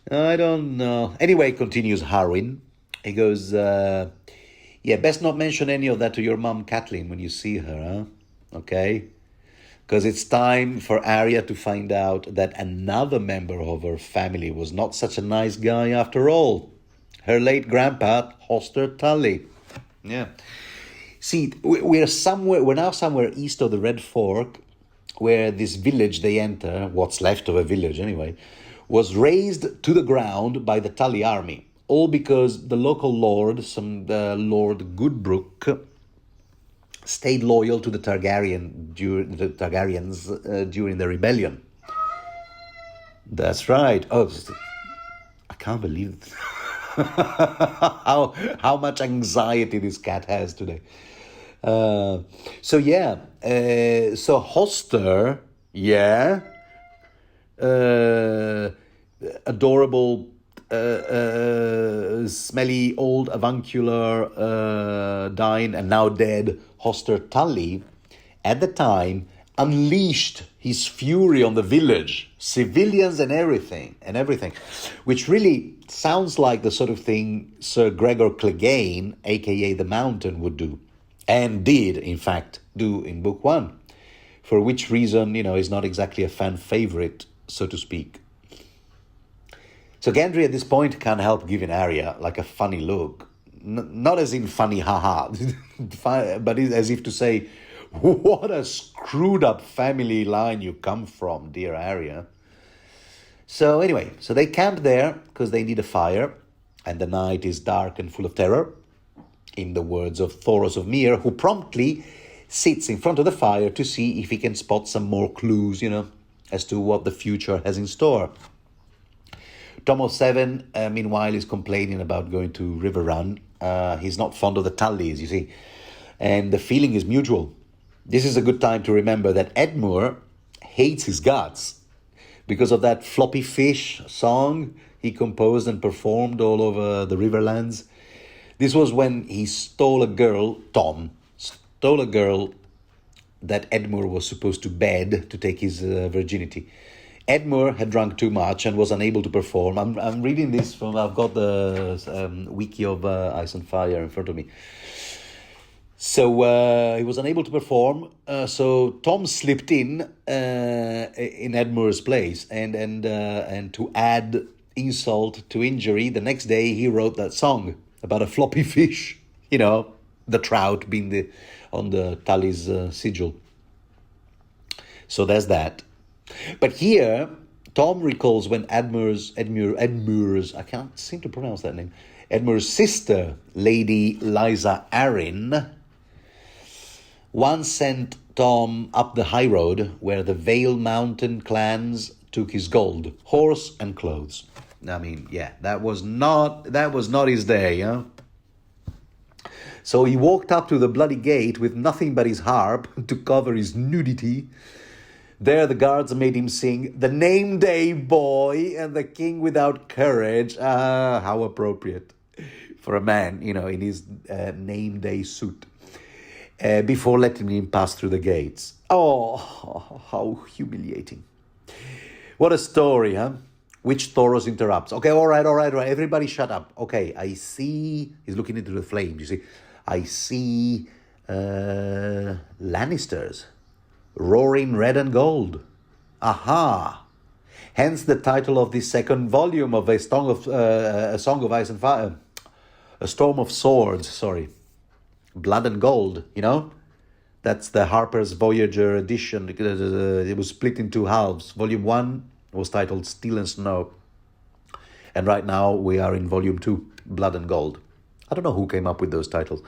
I don't know. Anyway, continues Harwin. He goes, best not mention any of that to your mum, Kathleen, when you see her, huh? Okay? Because it's time for Arya to find out that another member of her family was not such a nice guy after all. Her late grandpa, Hoster Tully. Yeah. See, we're now somewhere east of the Red Fork, where this village they enter, what's left of a village anyway, was razed to the ground by the Tully army. All because the local lord, Lord Goodbrook, stayed loyal to the Targaryens during the rebellion. That's right. Oh, I can't believe it. how much anxiety this cat has today. So Hoster, adorable, smelly old avuncular, dying and now dead Hoster Tully, at the time unleashed his fury on the village, civilians and everything, which really sounds like the sort of thing Sir Gregor Clegane, aka the Mountain, would do, and did, in fact, do in Book 1, for which reason, is not exactly a fan favorite, so to speak. So Gendry at this point can't help giving Arya like a funny look. Not as in funny haha, but as if to say, what a screwed up family line you come from, dear Arya. So anyway, they camp there because they need a fire, and the night is dark and full of terror, in the words of Thoros of Myr, who promptly sits in front of the fire to see if he can spot some more clues, as to what the future has in store. Tom of Seven, meanwhile, is complaining about going to Riverrun. He's not fond of the Tullys, you see, and the feeling is mutual. This is a good time to remember that Edmure hates his guts because of that floppy fish song he composed and performed all over the Riverlands. This was when he stole a girl, Tom, stole a girl that Edmure was supposed to bed to take his virginity. Edmure had drunk too much and was unable to perform. I'm reading this from, I've got the wiki of Ice and Fire in front of me. So he was unable to perform. So Tom slipped in Edmure's place, and to add insult to injury, the next day he wrote that song about a floppy fish. The trout being on the Tully's sigil. So there's that. But here, Tom recalls when Edmure's, I can't seem to pronounce that name, Edmure's sister, Lady Lysa Arryn, once sent Tom up the high road where the Vale Mountain clans took his gold, horse and clothes. I mean, that was not his day, huh? So he walked up to the bloody gate with nothing but his harp to cover his nudity. There the guards made him sing, "The name day boy and the king without courage." How appropriate for a man, in his name day suit. Before letting him pass through the gates. Oh, how humiliating. What a story, huh? Which Thoros interrupts. Okay, all right. Everybody shut up. Okay, I see. He's looking into the flames, you see. I see Lannisters. Roaring red and gold. Aha. Hence the title of the second volume of A Song of Ice and Fire. A Storm of Swords, sorry. Blood and Gold, That's the Harper's Voyager edition. It was split in two halves. Volume 1 was titled Steel and Snow. And right now we are in Volume 2, Blood and Gold. I don't know who came up with those titles.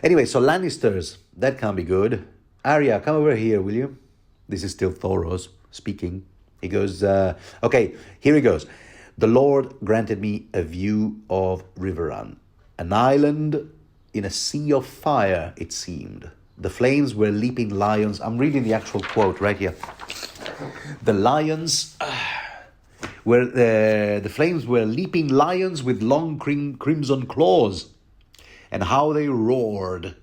Anyway, so Lannisters, that can't be good. Arya, come over here, will you? This is still Thoros speaking. He goes, okay, here he goes. The Lord granted me a view of Riverrun, an island in a sea of fire, it seemed. The flames were leaping lions. I'm reading the actual quote right here. The flames were leaping lions with long crimson claws, and how they roared.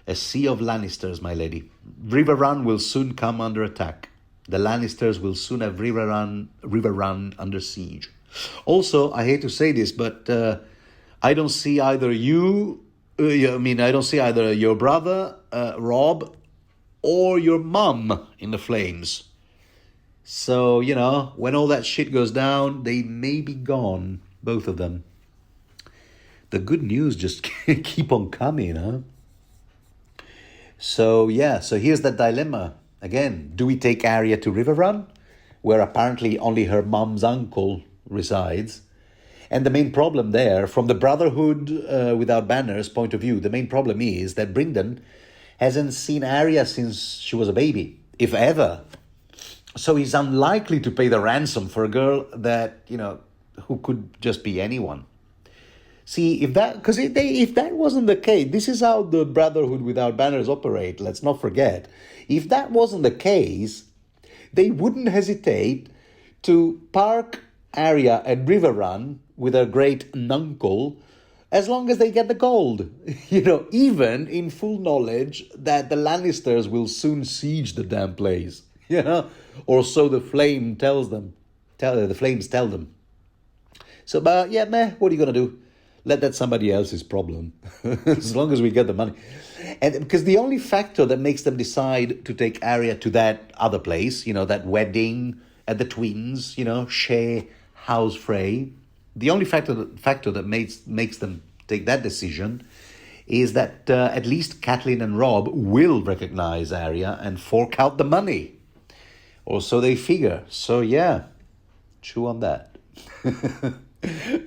A sea of Lannisters, my lady. Riverrun will soon come under attack. The Lannisters will soon have Riverrun under siege. Also, I hate to say this, but I don't see either I don't see either your brother, Rob, or your mum in the flames. So, when all that shit goes down, they may be gone, both of them. The good news just keep on coming, huh? So here's that dilemma. Again, do we take Arya to Riverrun, where apparently only her mum's uncle resides? And the main problem there, from the Brotherhood Without Banners point of view, the main problem is that Brynden hasn't seen Arya since she was a baby, if ever. So he's unlikely to pay the ransom for a girl that, who could just be anyone. See, if that wasn't the case, this is how the Brotherhood Without Banners operate, let's not forget. If that wasn't the case, they wouldn't hesitate to park Arya at River Run with her great nuncle as long as they get the gold. Even in full knowledge that the Lannisters will soon siege the damn place. Or so the flames tell them. So, what are you going to do? Let that somebody else's problem, as long as we get the money. And because the only factor that makes them decide to take Arya to that other place, that wedding at the Twins, Shea House Frey, the only factor that makes them take that decision is that at least Catelyn and Robb will recognize Arya and fork out the money. Or so they figure. So yeah, chew on that.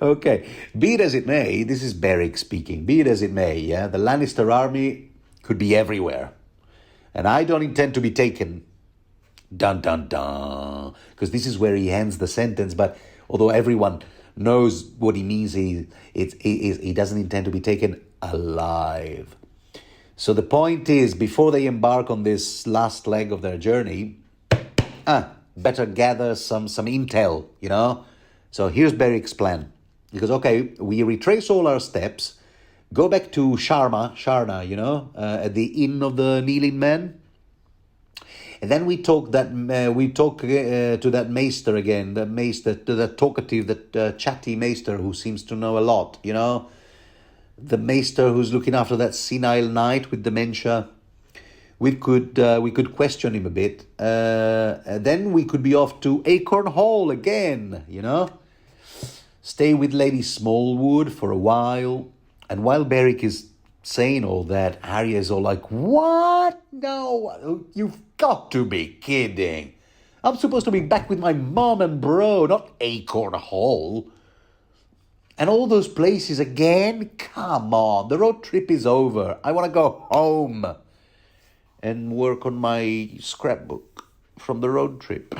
Okay, be it as it may, this is Beric speaking, be it as it may, the Lannister army could be everywhere. And I don't intend to be taken, dun dun dun, because this is where he ends the sentence, but although everyone knows what he means, he doesn't intend to be taken alive. So the point is, before they embark on this last leg of their journey, better gather some intel, So here's Beric's plan. Because, okay, we retrace all our steps, go back to Sharna, at the Inn of the Kneeling Men. And then we talk to that maester again, the talkative, that chatty maester who seems to know a lot, The maester who's looking after that senile knight with dementia. We could question him a bit. And then we could be off to Acorn Hall again, Stay with Lady Smallwood for a while. And while Beric is saying all that, Arya is all like, what? No, you've got to be kidding. I'm supposed to be back with my mom and bro, not Acorn Hall. And all those places again? Come on, the road trip is over. I want to go home and work on my scrapbook from the road trip.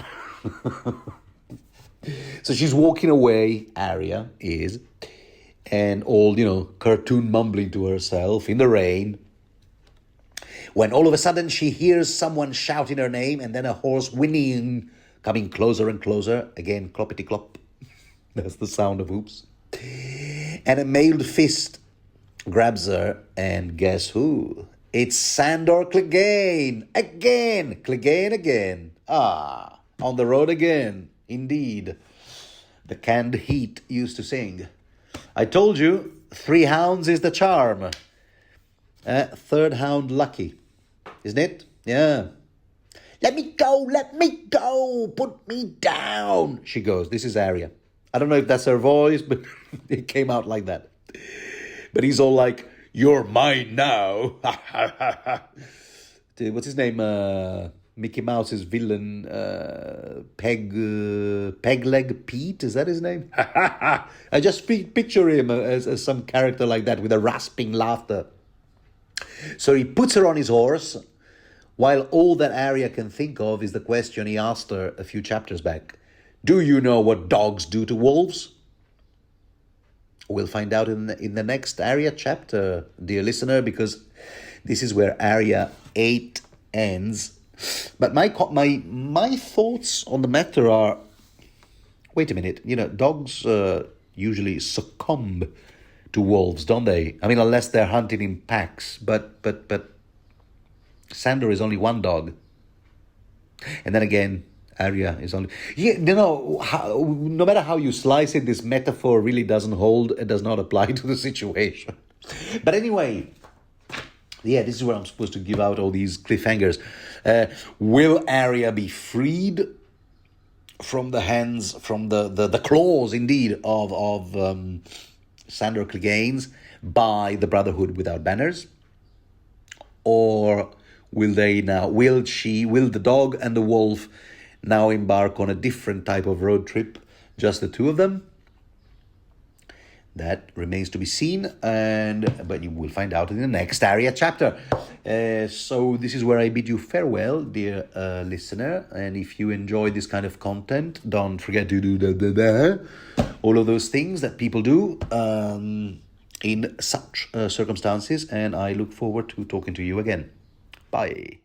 So she's walking away, Arya is, and all, cartoon mumbling to herself in the rain, when all of a sudden she hears someone shouting her name and then a horse whinnying, coming closer and closer. Again, cloppity-clop. That's the sound of hoops. And a mailed fist grabs her, and guess who? It's Sandor Clegane. Again. Clegane again. On the road again. Indeed. The Canned Heat used to sing. I told you, 3 hounds is the charm. Third hound lucky. Isn't it? Yeah. Let me go, put me down, she goes. This is Arya. I don't know if that's her voice, but it came out like that. But he's all like, you're mine now. What's his name? Mickey Mouse's villain, Pegleg Pete, is that his name? I just picture him as some character like that with a rasping laughter. So he puts her on his horse, while all that Arya can think of is the question he asked her a few chapters back. Do you know what dogs do to wolves? We'll find out in the next Arya chapter, dear listener, because this is where Arya 8 ends. But my thoughts on the matter are, wait a minute, dogs usually succumb to wolves, don't they? I mean, unless they're hunting in packs. But Sandor is only one dog. And then again, Arya is only... no matter how you slice it, this metaphor really doesn't hold. It does not apply to the situation. But anyway, this is where I'm supposed to give out all these cliffhangers. Will Arya be freed from the hands, from the claws, indeed, of Sandor Clegane's by the Brotherhood Without Banners? Or will the dog and the wolf now embark on a different type of road trip, just the two of them? That remains to be seen, but you will find out in the next Arya chapter. So this is where I bid you farewell, dear listener. And if you enjoy this kind of content, don't forget to do all of those things that people do in such circumstances. And I look forward to talking to you again. Bye.